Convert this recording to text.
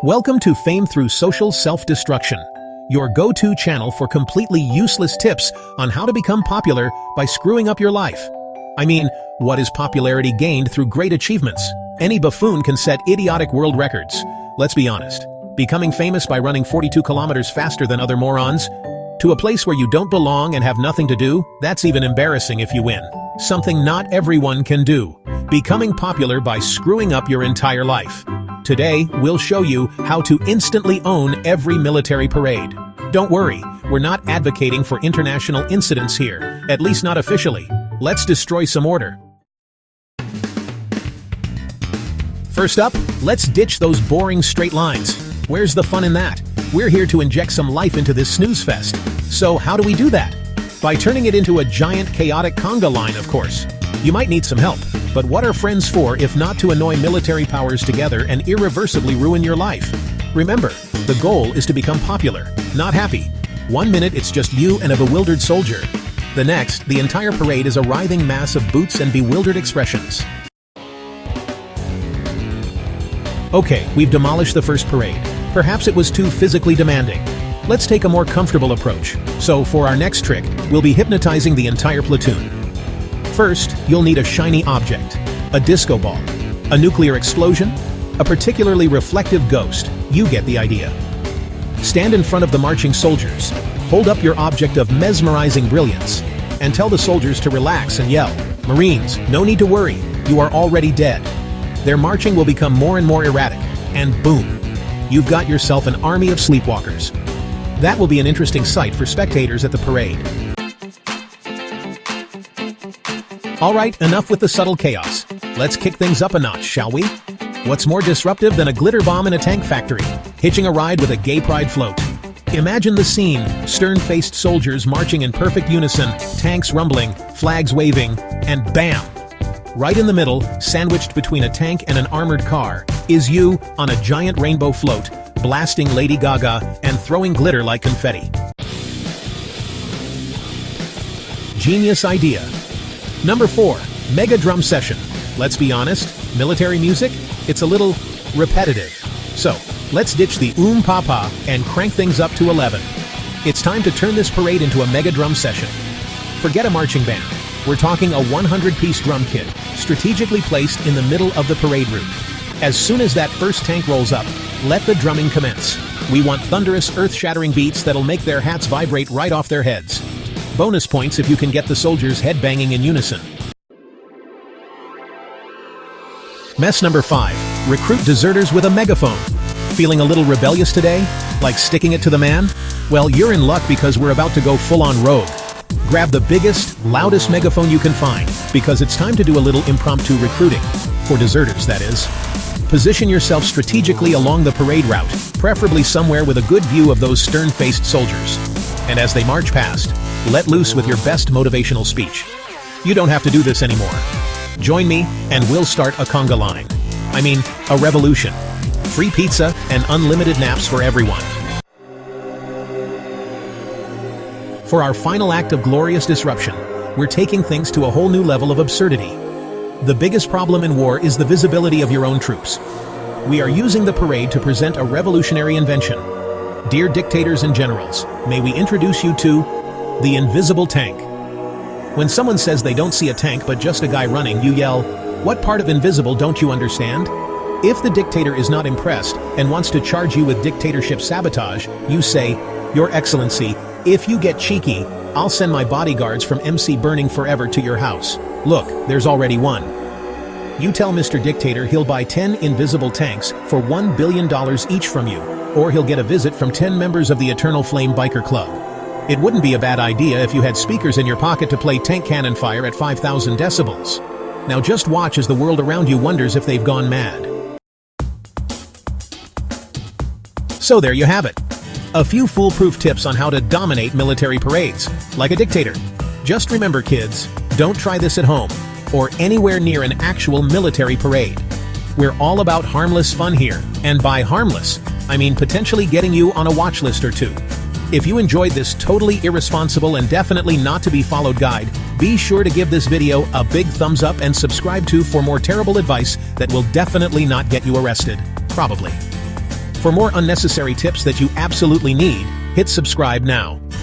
Welcome to Fame Through Social Self-Destruction, your go-to channel for completely useless tips on how to become popular by screwing up your life. I mean, what is popularity gained through great achievements? Any buffoon can set idiotic world records. Let's be honest. Becoming famous by running 42 kilometers faster than other morons? To a place where you don't belong and have nothing to do? That's even embarrassing if you win. Something not everyone can do. Becoming popular by screwing up your entire life. Today, we'll show you how to instantly own every military parade. Don't worry, we're not advocating for international incidents here, at least not officially. Let's destroy some order. First up, let's ditch those boring straight lines. Where's the fun in that? We're here to inject some life into this snooze fest. So how do we do that? By turning it into a giant chaotic conga line, of course. You might need some help, but what are friends for if not to annoy military powers together and irreversibly ruin your life? Remember, the goal is to become popular, not happy. 1 minute it's just you and a bewildered soldier. The next, the entire parade is a writhing mass of boots and bewildered expressions. Okay, we've demolished the first parade. Perhaps it was too physically demanding. Let's take a more comfortable approach. So for our next trick, we'll be hypnotizing the entire platoon. First, you'll need a shiny object, a disco ball, a nuclear explosion, a particularly reflective ghost. You get the idea. Stand in front of the marching soldiers, hold up your object of mesmerizing brilliance, and tell the soldiers to relax and yell, "Marines, no need to worry, you are already dead." Their marching will become more and more erratic, and boom, you've got yourself an army of sleepwalkers. That will be an interesting sight for spectators at the parade. Alright, enough with the subtle chaos. Let's kick things up a notch, shall we? What's more disruptive than a glitter bomb in a tank factory, hitching a ride with a gay pride float? Imagine the scene, stern-faced soldiers marching in perfect unison, tanks rumbling, flags waving, and bam! Right in the middle, sandwiched between a tank and an armored car, is you on a giant rainbow float, blasting Lady Gaga and throwing glitter like confetti. Genius idea. Number 4, Mega Drum Session. Let's be honest, military music? It's a little repetitive. So, let's ditch the papa and crank things up to 11. It's time to turn this parade into a mega drum session. Forget a marching band. We're talking a 100-piece drum kit, strategically placed in the middle of the parade route. As soon as that first tank rolls up, let the drumming commence. We want thunderous, earth-shattering beats that'll make their hats vibrate right off their heads. Bonus points if you can get the soldiers headbanging in unison. Mess number 5. Recruit deserters with a megaphone. Feeling a little rebellious today? Like sticking it to the man? Well, you're in luck because we're about to go full-on rogue. Grab the biggest, loudest megaphone you can find, because it's time to do a little impromptu recruiting. For deserters, that is. Position yourself strategically along the parade route, preferably somewhere with a good view of those stern-faced soldiers. And as they march past, let loose with your best motivational speech. You don't have to do this anymore. Join me, and we'll start a conga line. I mean, a revolution. Free pizza and unlimited naps for everyone. For our final act of glorious disruption, we're taking things to a whole new level of absurdity. The biggest problem in war is the visibility of your own troops. We are using the parade to present a revolutionary invention. Dear dictators and generals, may we introduce you to the invisible tank. When someone says they don't see a tank but just a guy running, you yell, "What part of invisible don't you understand?" If the dictator is not impressed and wants to charge you with dictatorship sabotage, you say, "Your Excellency, if you get cheeky, I'll send my bodyguards from MC Burning Forever to your house. Look, there's already one." You tell Mr. Dictator he'll buy 10 invisible tanks for $1 billion each from you, or he'll get a visit from 10 members of the Eternal Flame Biker Club. It wouldn't be a bad idea if you had speakers in your pocket to play tank cannon fire at 5,000 decibels. Now just watch as the world around you wonders if they've gone mad. So there you have it. A few foolproof tips on how to dominate military parades, like a dictator. Just remember, kids, don't try this at home, or anywhere near an actual military parade. We're all about harmless fun here, and by harmless, I mean potentially getting you on a watch list or two. If you enjoyed this totally irresponsible and definitely not to be followed guide, be sure to give this video a big thumbs up and subscribe for more terrible advice that will definitely not get you arrested. Probably. For more unnecessary tips that you absolutely need, hit subscribe now.